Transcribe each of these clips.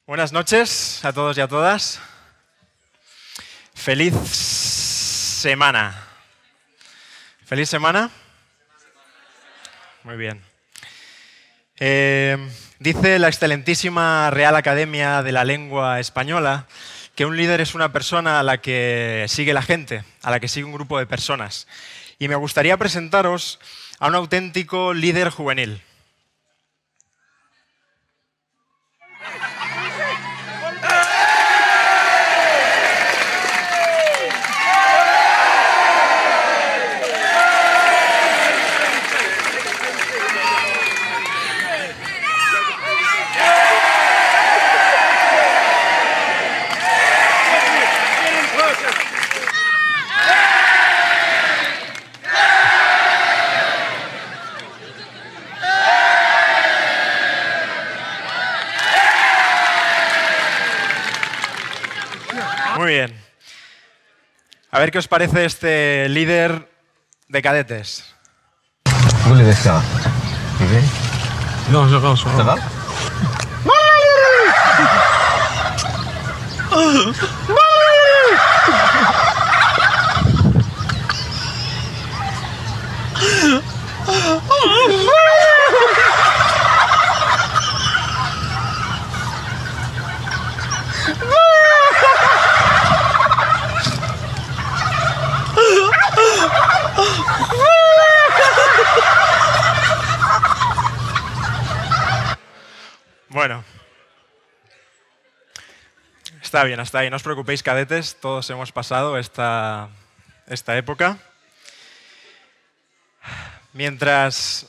Buenas noches a todos y a todas. Feliz semana. ¿Feliz semana? Muy bien. Dice la excelentísima Real Academia de la Lengua Española que un líder es una persona a la que sigue la gente, a la que sigue un grupo de personas. Y me gustaría presentaros a un auténtico líder juvenil. Muy bien. A ver qué os parece este líder de cadetes. Bueno, está bien, hasta ahí. No os preocupéis, cadetes, todos hemos pasado esta época. Mientras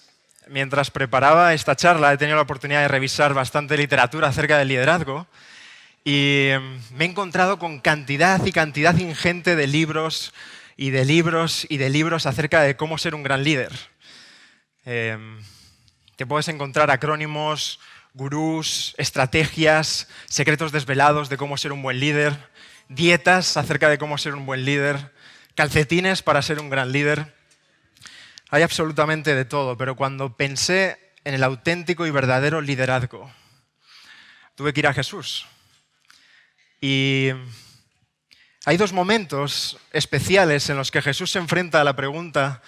preparaba esta charla, he tenido la oportunidad de revisar bastante literatura acerca del liderazgo y me he encontrado con cantidad y cantidad ingente de libros y de libros y de libros acerca de cómo ser un gran líder. Te puedes encontrar acrónimos, gurús, estrategias, secretos desvelados de cómo ser un buen líder, dietas acerca de cómo ser un buen líder, calcetines para ser un gran líder. Hay absolutamente de todo, pero cuando pensé en el auténtico y verdadero liderazgo, tuve que ir a Jesús. Y hay dos momentos especiales en los que Jesús se enfrenta a la pregunta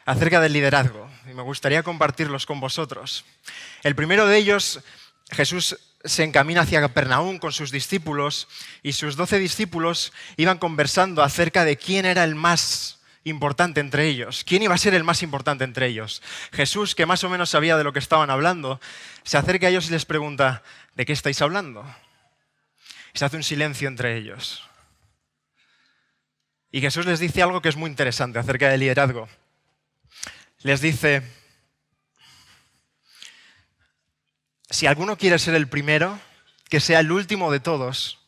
acerca del liderazgo, y me gustaría compartirlos con vosotros. El primero de ellos, Jesús se encamina hacia Capernaum con sus discípulos y sus 12 discípulos iban conversando acerca de quién era el más importante entre ellos, quién iba a ser el más importante entre ellos. Jesús, que más o menos sabía de lo que estaban hablando, se acerca a ellos y les pregunta, ¿de qué estáis hablando? Y se hace un silencio entre ellos. Y Jesús les dice algo que es muy interesante acerca del liderazgo. Les dice, si alguno quiere ser el primero, que sea el último de todos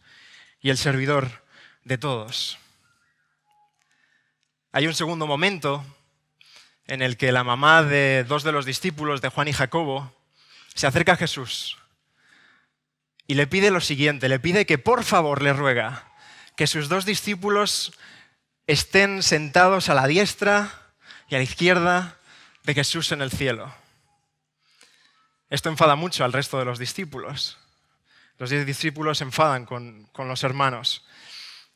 y el servidor de todos. Hay un segundo momento en el que la mamá de dos de los discípulos, de Juan y Jacobo, se acerca a Jesús y le pide lo siguiente, le pide que por favor le ruega que sus dos discípulos estén sentados a la diestra y a la izquierda de Jesús en el cielo. Esto enfada mucho al resto de los discípulos. Los 10 discípulos se enfadan con los hermanos.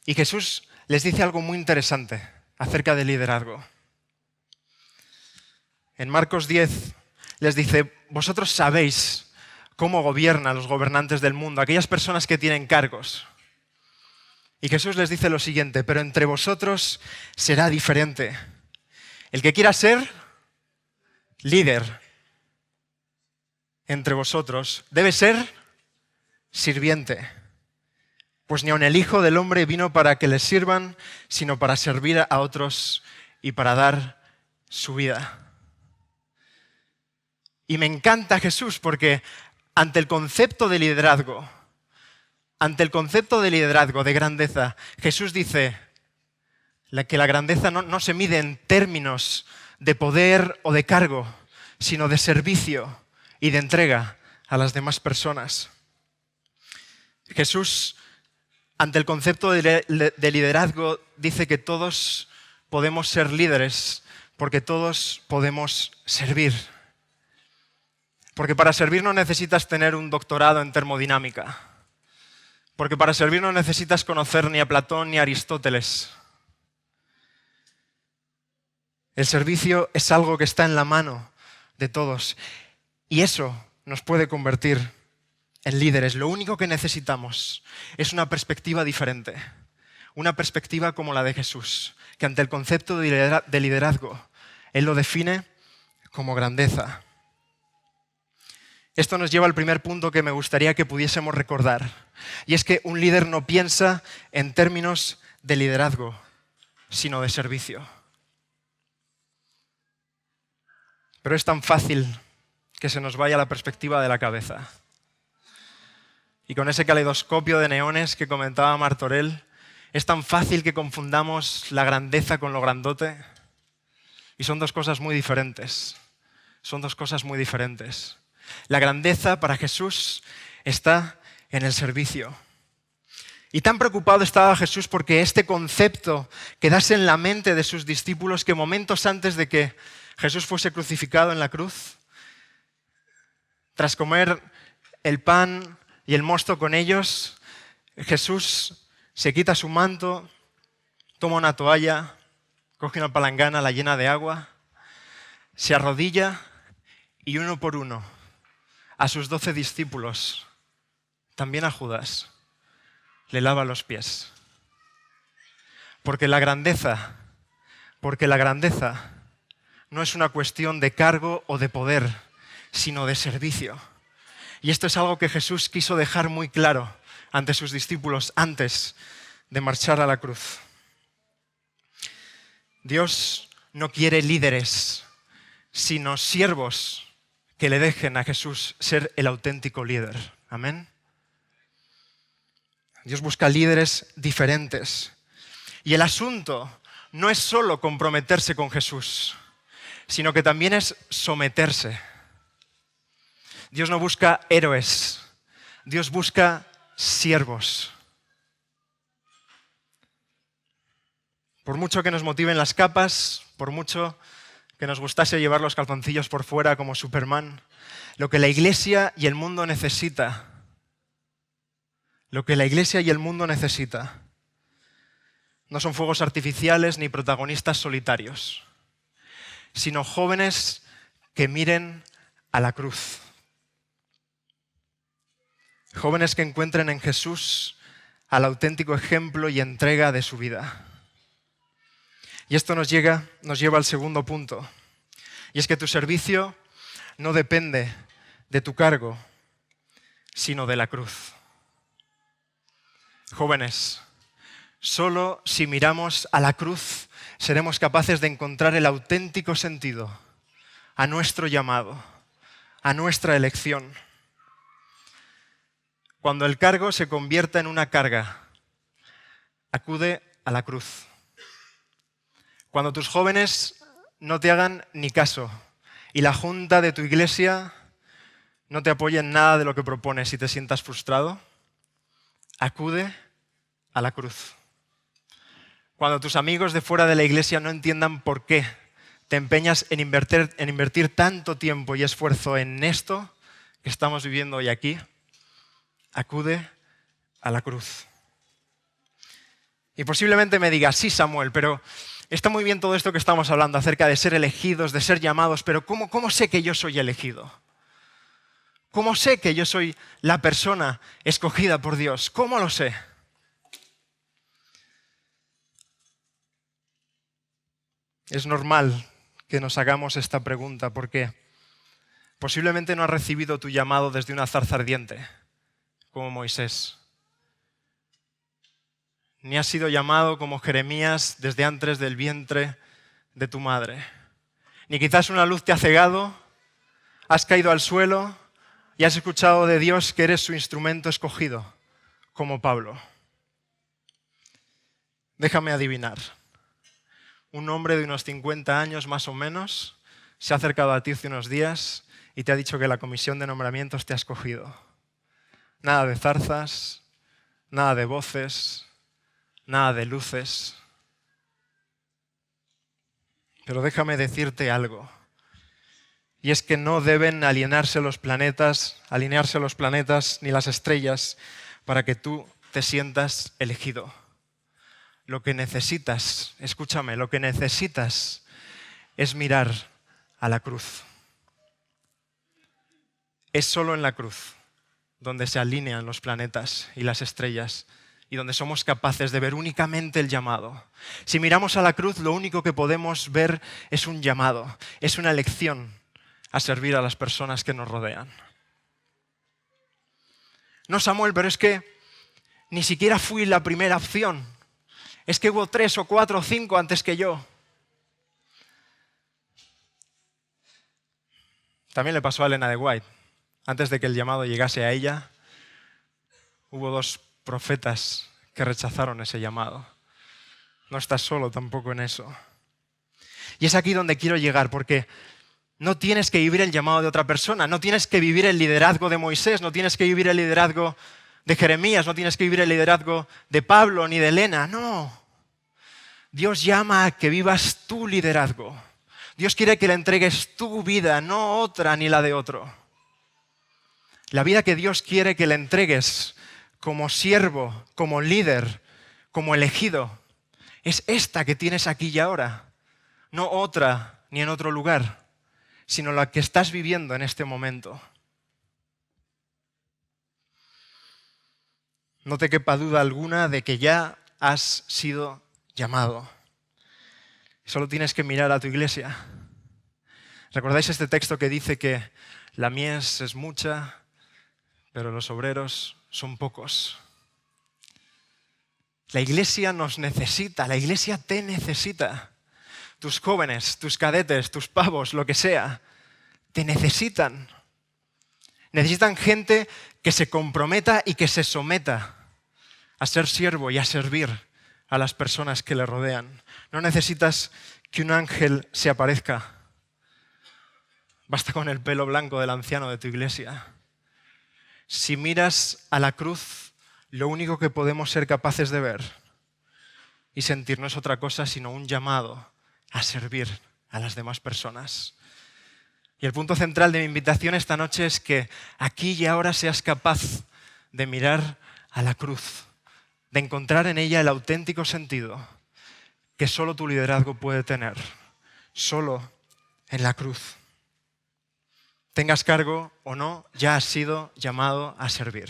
Y Jesús les dice algo muy interesante acerca del liderazgo. En Marcos 10 les dice, vosotros sabéis cómo gobiernan los gobernantes del mundo, aquellas personas que tienen cargos. Y Jesús les dice lo siguiente, pero entre vosotros será diferente. El que quiera ser líder entre vosotros debe ser sirviente. Pues ni aun el Hijo del Hombre vino para que les sirvan, sino para servir a otros y para dar su vida. Y me encanta Jesús porque ante el concepto de liderazgo, de grandeza, Jesús dice que la grandeza no se mide en términos de poder o de cargo, sino de servicio y de entrega a las demás personas. Jesús, ante el concepto de liderazgo, dice que todos podemos ser líderes porque todos podemos servir. Porque para servir no necesitas tener un doctorado en termodinámica. Porque para servir no necesitas conocer ni a Platón ni a Aristóteles. El servicio es algo que está en la mano de todos. Y eso nos puede convertir en líderes. Lo único que necesitamos es una perspectiva diferente. Una perspectiva como la de Jesús, que ante el concepto de liderazgo, Él lo define como grandeza. Esto nos lleva al primer punto que me gustaría que pudiésemos recordar. Y es que un líder no piensa en términos de liderazgo, sino de servicio. Pero es tan fácil que se nos vaya la perspectiva de la cabeza. Y con ese caleidoscopio de neones que comentaba Martorell, es tan fácil que confundamos la grandeza con lo grandote. Y son dos cosas muy diferentes. Son dos cosas muy diferentes. La grandeza para Jesús está en el servicio. Y tan preocupado estaba Jesús porque este concepto quedase en la mente de sus discípulos que momentos antes de que Jesús fuese crucificado en la cruz, tras comer el pan y el mosto con ellos, Jesús se quita su manto, toma una toalla, coge una palangana, la llena de agua, se arrodilla y uno por uno a sus 12 discípulos, también a Judas, le lava los pies. Porque la grandeza no es una cuestión de cargo o de poder, sino de servicio. Y esto es algo que Jesús quiso dejar muy claro ante sus discípulos antes de marchar a la cruz. Dios no quiere líderes, sino siervos que le dejen a Jesús ser el auténtico líder. Amén. Dios busca líderes diferentes. Y el asunto no es solo comprometerse con Jesús, sino que también es someterse. Dios no busca héroes, Dios busca siervos. Por mucho que nos motiven las capas, por mucho que nos gustase llevar los calzoncillos por fuera como Superman, lo que la Iglesia y el mundo necesita, no son fuegos artificiales ni protagonistas solitarios, sino jóvenes que miren a la cruz. Jóvenes que encuentren en Jesús al auténtico ejemplo y entrega de su vida. Y esto nos lleva al segundo punto. Y es que tu servicio no depende de tu cargo, sino de la cruz. Jóvenes, solo si miramos a la cruz seremos capaces de encontrar el auténtico sentido a nuestro llamado, a nuestra elección. Cuando el cargo se convierta en una carga, acude a la cruz. Cuando tus jóvenes no te hagan ni caso y la junta de tu iglesia no te apoya en nada de lo que propones y te sientas frustrado, acude a la cruz. Cuando tus amigos de fuera de la iglesia no entiendan por qué te empeñas en invertir tanto tiempo y esfuerzo en esto que estamos viviendo hoy aquí, acude a la cruz. Y posiblemente me digas, sí, Samuel, pero está muy bien todo esto que estamos hablando acerca de ser elegidos, de ser llamados, pero ¿cómo sé que yo soy elegido? ¿Cómo sé que yo soy la persona escogida por Dios? ¿Cómo lo sé? Es normal que nos hagamos esta pregunta porque posiblemente no has recibido tu llamado desde una zarza ardiente, como Moisés. Ni has sido llamado como Jeremías desde antes del vientre de tu madre. Ni quizás una luz te ha cegado, has caído al suelo y has escuchado de Dios que eres su instrumento escogido, como Pablo. Déjame adivinar. Un hombre de unos 50 años más o menos se ha acercado a ti hace unos días y te ha dicho que la comisión de nombramientos te ha escogido. Nada de zarzas, nada de voces, nada de luces. Pero déjame decirte algo. Y es que no deben alinearse los planetas ni las estrellas para que tú te sientas elegido. Lo que necesitas, escúchame, lo que necesitas es mirar a la cruz. Es solo en la cruz donde se alinean los planetas y las estrellas y donde somos capaces de ver únicamente el llamado. Si miramos a la cruz, lo único que podemos ver es un llamado, es una elección a servir a las personas que nos rodean. No, Samuel, pero es que ni siquiera fui la primera opción. Es que hubo 3 o 4 o 5 antes que yo. También le pasó a Elena de White. Antes de que el llamado llegase a ella, hubo 2 profetas que rechazaron ese llamado. No estás solo tampoco en eso. Y es aquí donde quiero llegar, porque no tienes que vivir el llamado de otra persona, no tienes que vivir el liderazgo de Moisés, no tienes que vivir el liderazgo de Jeremías, no tienes que vivir el liderazgo de Pablo ni de Elena, no. Dios llama a que vivas tu liderazgo. Dios quiere que le entregues tu vida, no otra ni la de otro. La vida que Dios quiere que le entregues como siervo, como líder, como elegido, es esta que tienes aquí y ahora, no otra ni en otro lugar, sino la que estás viviendo en este momento. No te quepa duda alguna de que ya has sido llamado. Solo tienes que mirar a tu iglesia. ¿Recordáis este texto que dice que la mies es mucha, pero los obreros son pocos? La iglesia nos necesita, la iglesia te necesita. Tus jóvenes, tus cadetes, tus pavos, lo que sea, te necesitan. Necesitan gente que se comprometa y que se someta a ser siervo y a servir a las personas que le rodean. No necesitas que un ángel se aparezca. Basta con el pelo blanco del anciano de tu iglesia. Si miras a la cruz, lo único que podemos ser capaces de ver y sentir no es otra cosa sino un llamado a servir a las demás personas. Y el punto central de mi invitación esta noche es que aquí y ahora seas capaz de mirar a la cruz, de encontrar en ella el auténtico sentido que solo tu liderazgo puede tener, solo en la cruz. Tengas cargo o no, ya has sido llamado a servir.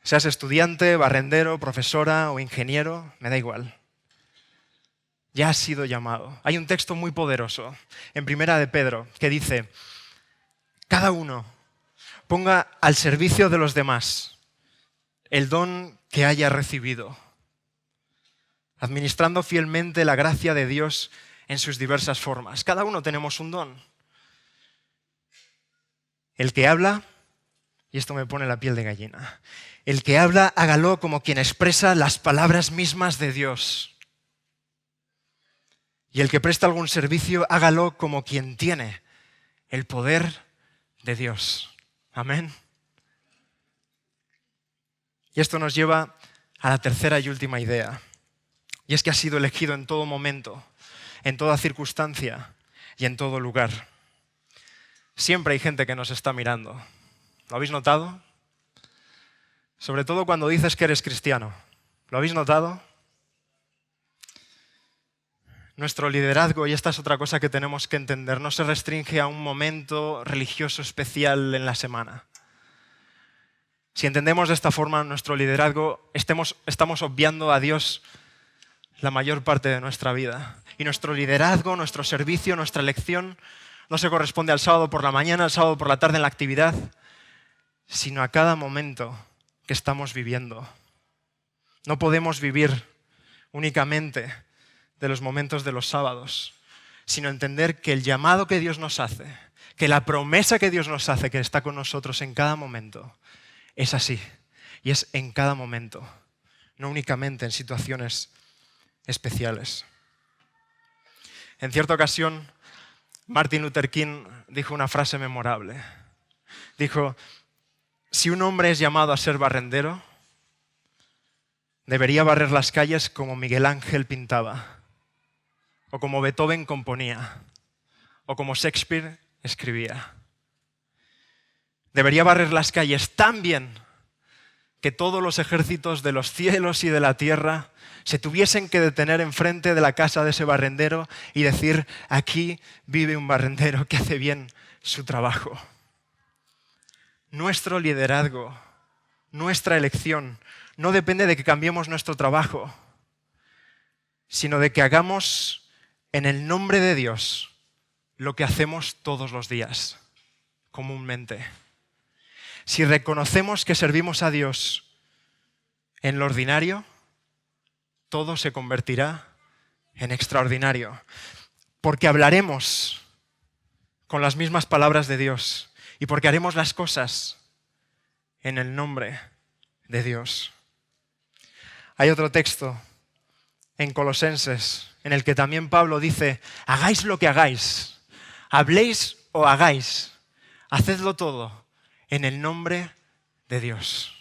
Seas estudiante, barrendero, profesora o ingeniero, me da igual. Ya has sido llamado. Hay un texto muy poderoso en Primera de Pedro que dice: cada uno ponga al servicio de los demás el don que haya recibido, administrando fielmente la gracia de Dios en sus diversas formas. Cada uno tenemos un don. El que habla, y esto me pone la piel de gallina, el que habla, hágalo como quien expresa las palabras mismas de Dios. Y el que presta algún servicio, hágalo como quien tiene el poder de Dios. Amén. Y esto nos lleva a la tercera y última idea. Y es que has sido elegido en todo momento, en toda circunstancia y en todo lugar. Siempre hay gente que nos está mirando. ¿Lo habéis notado? Sobre todo cuando dices que eres cristiano. ¿Lo habéis notado? Nuestro liderazgo, y esta es otra cosa que tenemos que entender, no se restringe a un momento religioso especial en la semana. Si entendemos de esta forma nuestro liderazgo, estamos obviando a Dios la mayor parte de nuestra vida. Y nuestro liderazgo, nuestro servicio, nuestra elección no se corresponde al sábado por la mañana, al sábado por la tarde en la actividad, sino a cada momento que estamos viviendo. No podemos vivir únicamente de los momentos de los sábados, sino entender que el llamado que Dios nos hace, que la promesa que Dios nos hace, que está con nosotros en cada momento, es así. Y es en cada momento, no únicamente en situaciones especiales. En cierta ocasión, Martin Luther King dijo una frase memorable. Dijo: si un hombre es llamado a ser barrendero, debería barrer las calles como Miguel Ángel pintaba, o como Beethoven componía, o como Shakespeare escribía. Debería barrer las calles tan bien que todos los ejércitos de los cielos y de la tierra se tuviesen que detener enfrente de la casa de ese barrendero y decir, aquí vive un barrendero que hace bien su trabajo. Nuestro liderazgo, nuestra elección, no depende de que cambiemos nuestro trabajo, sino de que hagamos en el nombre de Dios lo que hacemos todos los días, comúnmente. Si reconocemos que servimos a Dios en lo ordinario, todo se convertirá en extraordinario, porque hablaremos con las mismas palabras de Dios y porque haremos las cosas en el nombre de Dios. Hay otro texto en Colosenses en el que también Pablo dice, hagáis lo que hagáis, habléis o hagáis, hacedlo todo en el nombre de Dios.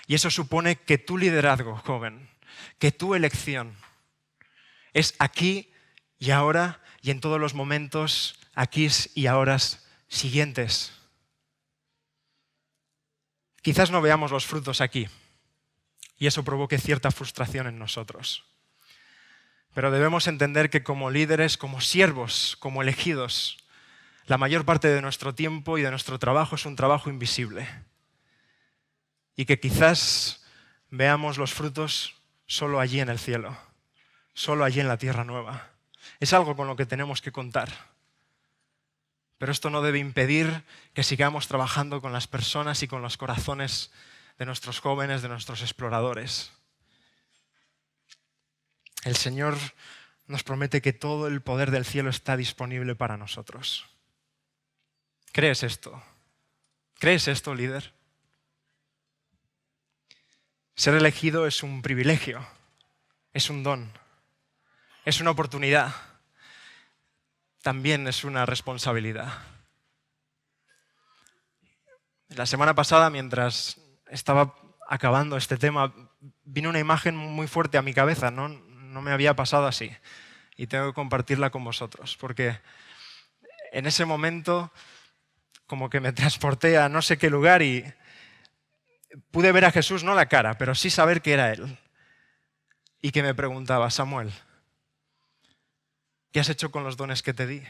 Y eso supone que tu liderazgo, joven, que tu elección es aquí y ahora y en todos los momentos, aquí y ahora siguientes. Quizás no veamos los frutos aquí y eso provoque cierta frustración en nosotros. Pero debemos entender que como líderes, como siervos, como elegidos, la mayor parte de nuestro tiempo y de nuestro trabajo es un trabajo invisible. Y que quizás veamos los frutos solo allí en el cielo, solo allí en la tierra nueva. Es algo con lo que tenemos que contar. Pero esto no debe impedir que sigamos trabajando con las personas y con los corazones de nuestros jóvenes, de nuestros exploradores. El Señor nos promete que todo el poder del cielo está disponible para nosotros. ¿Crees esto? ¿Crees esto, líder? Ser elegido es un privilegio, es un don, es una oportunidad, también es una responsabilidad. La semana pasada, mientras estaba acabando este tema, vino una imagen muy fuerte a mi cabeza, no me había pasado así y tengo que compartirla con vosotros, porque en ese momento como que me transporté a no sé qué lugar y pude ver a Jesús, no la cara, pero sí saber que era Él. Y que me preguntaba, Samuel, ¿qué has hecho con los dones que te di?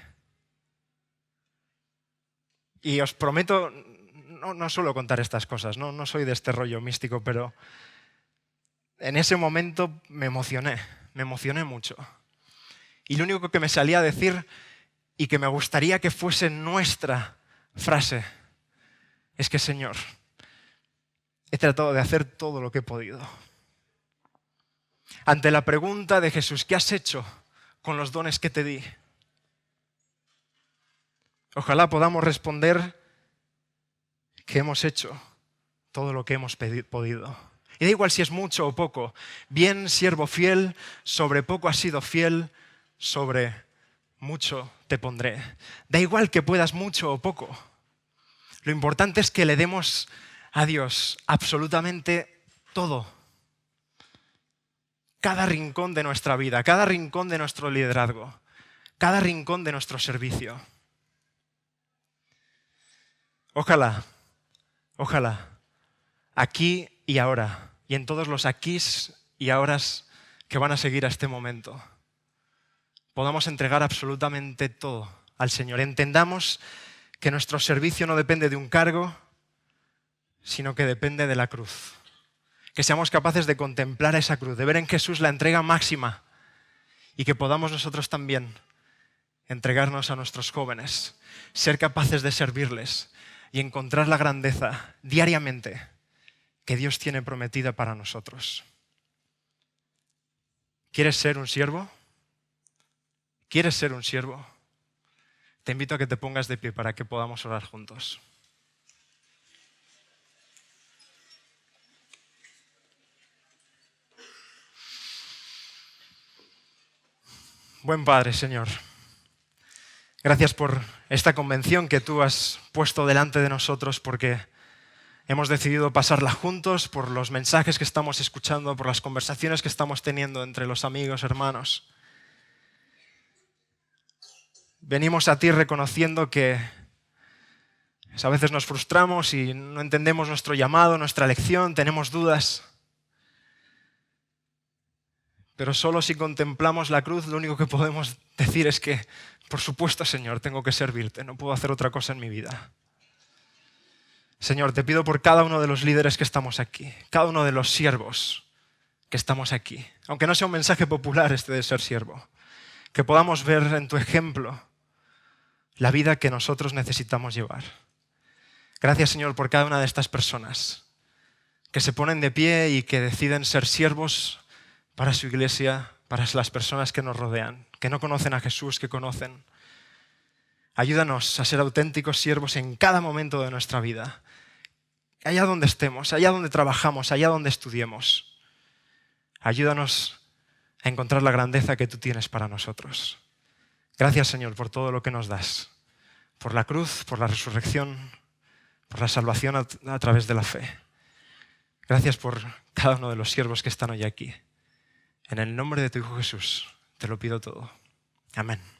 Y os prometo, no suelo contar estas cosas, no soy de este rollo místico, pero en ese momento me emocioné mucho. Y lo único que me salía a decir, y que me gustaría que fuese nuestra frase, es que Señor, he tratado de hacer todo lo que he podido. Ante la pregunta de Jesús, ¿qué has hecho con los dones que te di? Ojalá podamos responder que hemos hecho todo lo que hemos podido. Y da igual si es mucho o poco. Bien, siervo fiel, sobre poco has sido fiel, sobre mucho te pondré. Da igual que puedas mucho o poco. Lo importante es que le demos a Dios absolutamente todo. Cada rincón de nuestra vida, cada rincón de nuestro liderazgo, cada rincón de nuestro servicio. Ojalá, aquí y ahora, y en todos los aquís y ahoras que van a seguir a este momento, podamos entregar absolutamente todo al Señor. Entendamos que nuestro servicio no depende de un cargo, sino que depende de la cruz. Que seamos capaces de contemplar esa cruz, de ver en Jesús la entrega máxima y que podamos nosotros también entregarnos a nuestros jóvenes, ser capaces de servirles y encontrar la grandeza diariamente que Dios tiene prometida para nosotros. ¿Quieres ser un siervo? ¿Quieres ser un siervo? Te invito a que te pongas de pie para que podamos orar juntos. Buen Padre, Señor, gracias por esta convención que tú has puesto delante de nosotros, porque hemos decidido pasarla juntos, por los mensajes que estamos escuchando, por las conversaciones que estamos teniendo entre los amigos, hermanos. Venimos a ti reconociendo que A veces nos frustramos y no entendemos nuestro llamado, nuestra elección, tenemos dudas. Pero solo si contemplamos la cruz, lo único que podemos decir es que, por supuesto, Señor, tengo que servirte, no puedo hacer otra cosa en mi vida. Señor, te pido por cada uno de los líderes que estamos aquí, cada uno de los siervos que estamos aquí, aunque no sea un mensaje popular este de ser siervo, que podamos ver en tu ejemplo la vida que nosotros necesitamos llevar. Gracias, Señor, por cada una de estas personas que se ponen de pie y que deciden ser siervos para su iglesia, para las personas que nos rodean, que no conocen a Jesús, que conocen. Ayúdanos a ser auténticos siervos en cada momento de nuestra vida, allá donde estemos, allá donde trabajamos, allá donde estudiemos. Ayúdanos a encontrar la grandeza que tú tienes para nosotros. Gracias, Señor, por todo lo que nos das, por la cruz, por la resurrección, por la salvación a través de la fe. Gracias por cada uno de los siervos que están hoy aquí. En el nombre de tu Hijo Jesús te lo pido todo. Amén.